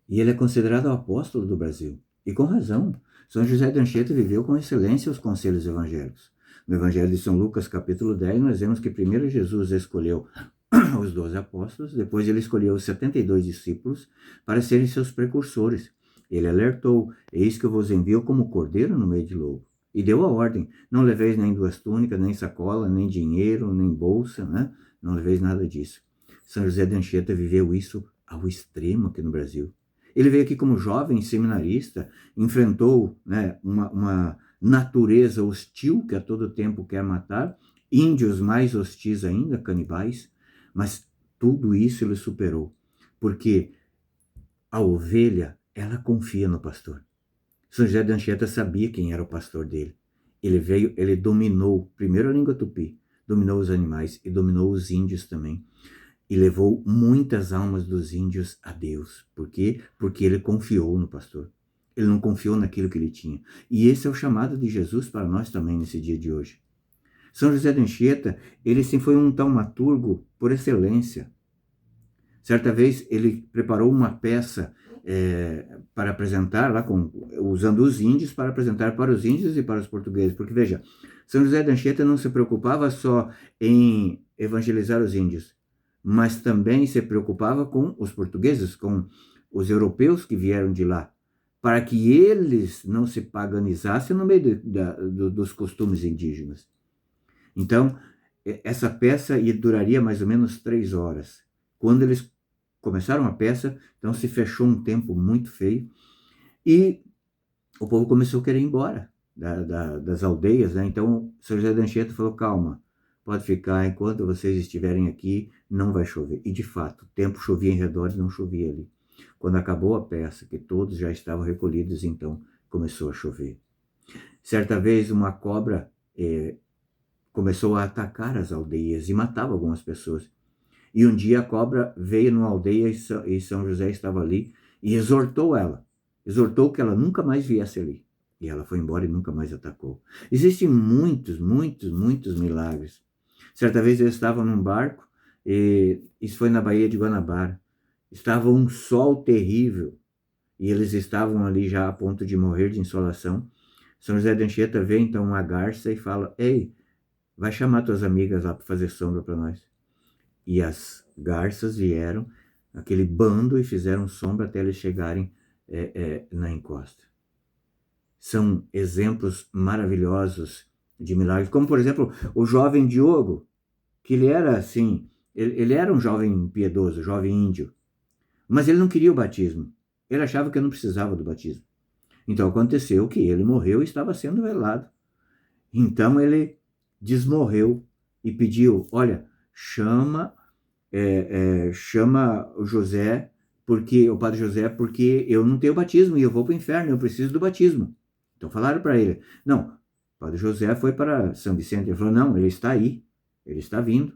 E ele é considerado o apóstolo do Brasil. E com razão. São José de Anchieta viveu com excelência os conselhos evangélicos. No Evangelho de São Lucas, capítulo 10, nós vemos que primeiro Jesus escolheu os 12 apóstolos, depois ele escolheu os 72 discípulos para serem seus precursores. Ele alertou: eis que eu vos envio como cordeiro no meio de lobo. E deu a ordem: não leveis nem duas túnicas, nem sacola, nem dinheiro, nem bolsa, né? Não leveis nada disso. São José de Anchieta viveu isso ao extremo aqui no Brasil. Ele veio aqui como jovem seminarista, enfrentou, né, uma natureza hostil que a todo tempo quer matar, índios mais hostis ainda, canibais, mas tudo isso ele superou, porque a ovelha, ela confia no pastor. São José de Anchieta sabia quem era o pastor dele. Ele veio, ele dominou primeiro a língua tupi, dominou os animais e dominou os índios também. E levou muitas almas dos índios a Deus. Por quê? Porque ele confiou no pastor. Ele não confiou naquilo que ele tinha. E esse é o chamado de Jesus para nós também nesse dia de hoje. São José de Anchieta, ele sim foi um taumaturgo por excelência. Certa vez ele preparou uma peça para apresentar, lá usando os índios, para apresentar para os índios e para os portugueses. Porque veja, São José de Anchieta não se preocupava só em evangelizar os índios, mas também se preocupava com os portugueses, com os europeus que vieram de lá, para que eles não se paganizassem no meio dos costumes indígenas. Então, essa peça duraria mais ou menos 3 horas. Quando eles começaram a peça, então se fechou um tempo muito feio e o povo começou a querer ir embora das aldeias, né? Então, São José de Anchieta falou: calma, pode ficar, enquanto vocês estiverem aqui, não vai chover. E, de fato, o tempo chovia em redor e não chovia ali. Quando acabou a peça, que todos já estavam recolhidos, então começou a chover. Certa vez, uma cobra começou a atacar as aldeias e matava algumas pessoas. E um dia a cobra veio numa aldeia e São José estava ali e exortou ela. Exortou que ela nunca mais viesse ali. E ela foi embora e nunca mais atacou. Existem muitos, muitos, muitos milagres. Certa vez eu estava num barco, e isso foi na Baía de Guanabara. Estava um sol terrível e eles estavam ali já a ponto de morrer de insolação. São José de Anchieta vê então uma garça e fala: ei, vai chamar tuas amigas lá para fazer sombra para nós. E as garças vieram, aquele bando, e fizeram sombra até eles chegarem na encosta. São exemplos maravilhosos de milagres, como por exemplo o jovem Diogo, que ele era assim, ele era um jovem piedoso, jovem índio, mas ele não queria o batismo. Ele achava que eu não precisava do batismo. Então aconteceu que ele morreu e estava sendo velado. Então ele desmorreu e pediu: olha, chama o José, porque o padre José, porque eu não tenho batismo e eu vou para o inferno, eu preciso do batismo. Então falaram para ele: não, o padre José foi para São Vicente. Ele falou: não, ele está aí, ele está vindo,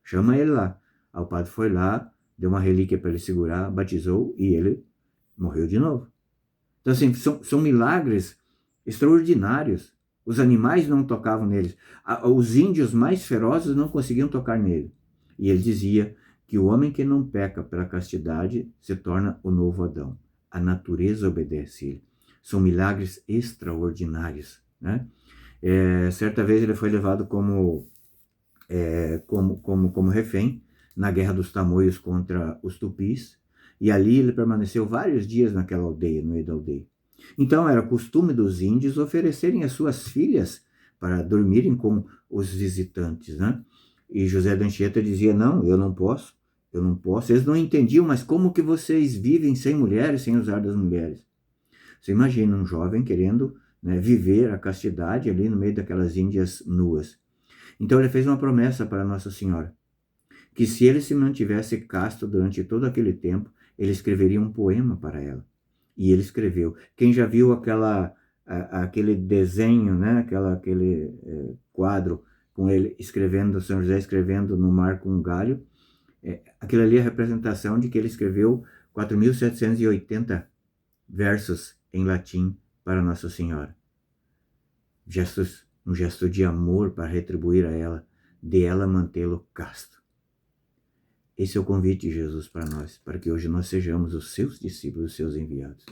chama ele lá. Aí o padre foi lá, deu uma relíquia para ele segurar, batizou e ele morreu de novo. Então assim, são milagres extraordinários. Os animais não tocavam neles. Os índios mais ferozes não conseguiam tocar nele. E ele dizia que o homem que não peca pela castidade se torna o novo Adão. A natureza obedece a ele. São milagres extraordinários, né? Certa vez ele foi levado como refém na Guerra dos Tamoios contra os tupis, e ali ele permaneceu vários dias naquela aldeia, no meio da aldeia. Então era costume dos índios oferecerem as suas filhas para dormirem com os visitantes, né? E José de Anchieta dizia: não, eu não posso. Eles não entendiam, mas como que vocês vivem sem mulheres, sem usar das mulheres? Você imagina um jovem querendo, né, viver a castidade ali no meio daquelas índias nuas. Então ele fez uma promessa para Nossa Senhora, que se ele se mantivesse casto durante todo aquele tempo, ele escreveria um poema para ela. E ele escreveu. Quem já viu aquele desenho, né? aquele quadro com ele escrevendo, São José escrevendo no mar com um galho, aquilo ali é a representação de que ele escreveu 4.780 versos em latim para Nossa Senhora. Um gesto de amor para retribuir a ela, de ela mantê-lo casto. Esse é o convite de Jesus para nós, para que hoje nós sejamos os seus discípulos, os seus enviados.